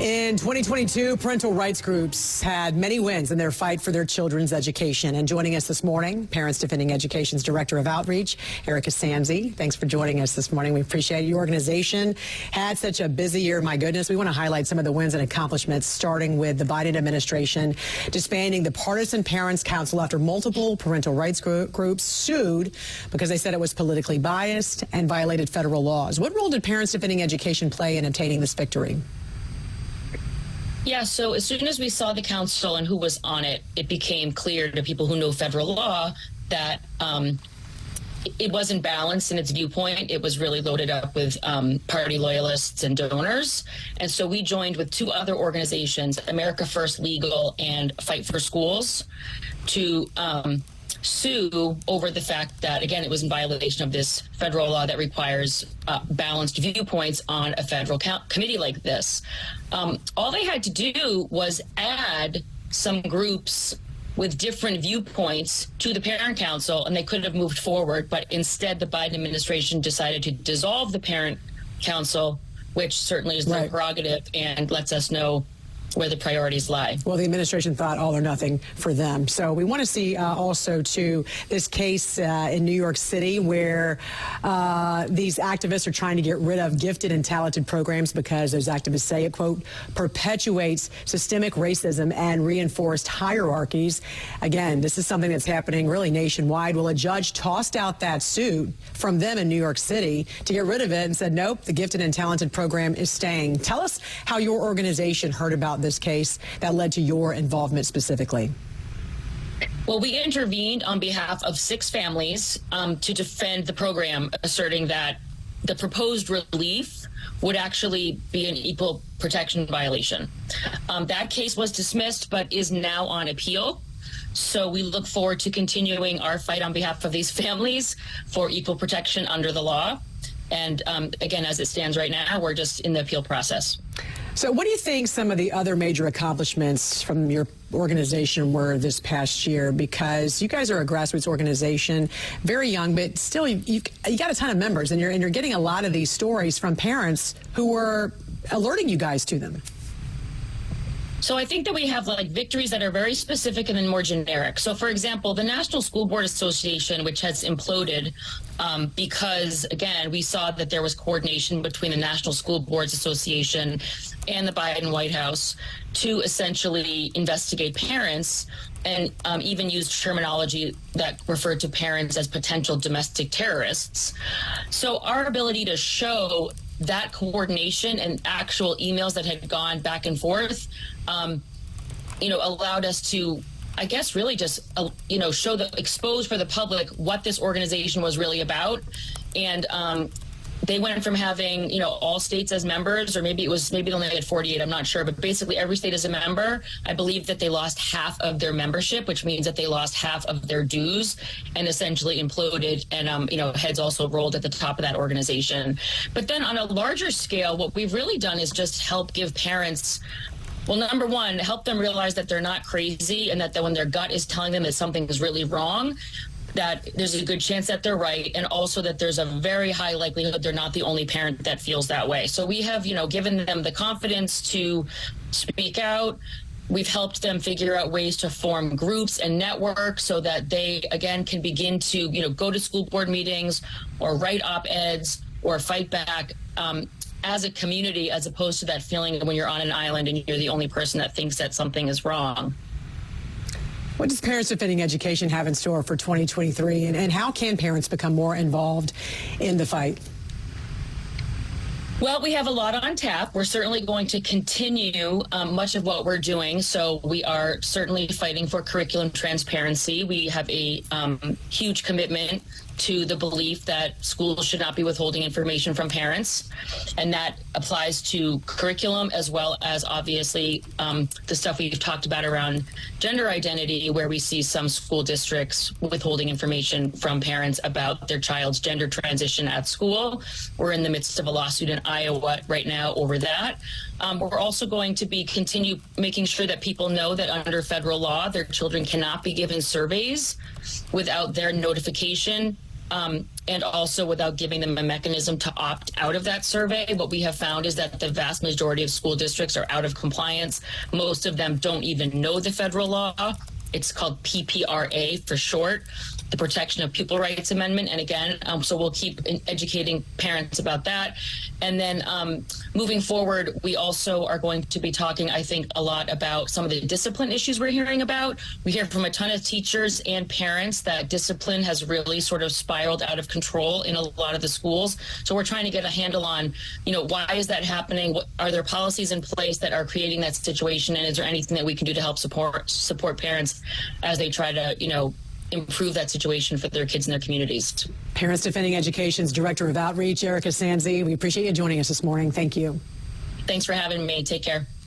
In 2022, parental rights groups had many wins in their fight for their children's education. And joining us this morning, Parents Defending Education's Director of Outreach, Erika Sanzi. Thanks for joining us this morning. We appreciate it. Your organization had such a busy year. My goodness, we want to highlight some of the wins and accomplishments, starting with the Biden administration disbanding the Partisan Parents Council after multiple parental rights groups sued because they said it was politically biased and violated federal laws. What role did Parents Defending Education play in obtaining this victory? Yeah, so as soon as we saw the council and who was on it, it became clear to people who know federal law that it wasn't balanced in its viewpoint. It was really loaded up with party loyalists and donors. And so we joined with two other organizations, America First Legal and Fight for Schools, to sue over the fact that, again, it was in violation of this federal law that requires balanced viewpoints on a federal committee like this. All they had to do was add some groups with different viewpoints to the parent council, and they could have moved forward. But instead, the Biden administration decided to dissolve the parent council, which certainly is their prerogative and lets us know where the priorities lie. Well, the administration thought all or nothing for them. So we want to see also, too, this case in New York City where these activists are trying to get rid of gifted and talented programs because those activists say it, quote, perpetuates systemic racism and reinforced hierarchies. Again, this is something that's happening really nationwide. Well, a judge tossed out that suit from them in New York City to get rid of it and said, nope, the gifted and talented program is staying. Tell us how your organization heard about this case that led to your involvement specifically. Well, we intervened on behalf of 6 families to defend the program, asserting that the proposed relief would actually be an equal protection violation. That case was dismissed, but is now on appeal. So we look forward to continuing our fight on behalf of these families for equal protection under the law. And again, as it stands right now, we're just in the appeal process. So what do you think some of the other major accomplishments from your organization were this past year? Because you guys are a grassroots organization, very young, but still you got a ton of members, and you're getting a lot of these stories from parents who were alerting you guys to them. So I think that we have victories that are very specific and then more generic. So, for example, the National School Board Association, which has imploded because, again, we saw that there was coordination between the National School Boards Association and the Biden White House to essentially investigate parents and even used terminology that referred to parents as potential domestic terrorists. So our ability to show that coordination and actual emails that had gone back and forth, allowed us to, I guess, really just, expose for the public what this organization was really about. And they went from having, all states as members, or maybe they only had 48, I'm not sure, but basically every state is a member. I believe that they lost half of their membership, which means that they lost half of their dues and essentially imploded. And, heads also rolled at the top of that organization. But then on a larger scale, what we've really done is just help give parents, well, number one, help them realize that they're not crazy and that when their gut is telling them that something is really wrong, that there's a good chance that they're right, and also that there's a very high likelihood they're not the only parent that feels that way. So we have, given them the confidence to speak out. We've helped them figure out ways to form groups and networks so that they, again, can begin to, go to school board meetings or write op-eds or fight back as a community, as opposed to that feeling when you're on an island and you're the only person that thinks that something is wrong. What does Parents Defending Education have in store for 2023, and how can parents become more involved in the fight? Well, we have a lot on tap. We're certainly going to continue much of what we're doing. So we are certainly fighting for curriculum transparency. We have a huge commitment to the belief that schools should not be withholding information from parents. And that applies to curriculum as well as, obviously, the stuff we've talked about around gender identity, where we see some school districts withholding information from parents about their child's gender transition at school. We're in the midst of a lawsuit in Iowa right now over that. We're also going to continue making sure that people know that under federal law, their children cannot be given surveys without their notification. and also without giving them a mechanism to opt out of that survey. What we have found is that the vast majority of school districts are out of compliance. Most of them don't even know the federal law. It's called PPRA for short, the Protection of Pupil Rights Amendment. And again, so we'll keep educating parents about that. And then moving forward, we also are going to be talking, I think, a lot about some of the discipline issues we're hearing about. We hear from a ton of teachers and parents that discipline has really sort of spiraled out of control in a lot of the schools. So we're trying to get a handle on, why is that happening? What, are there policies in place that are creating that situation? And is there anything that we can do to help support parents as they try to, improve that situation for their kids and their communities? Parents Defending Education's Director of Outreach, Erika Sanzi. We appreciate you joining us this morning. Thank you. Thanks for having me. Take care.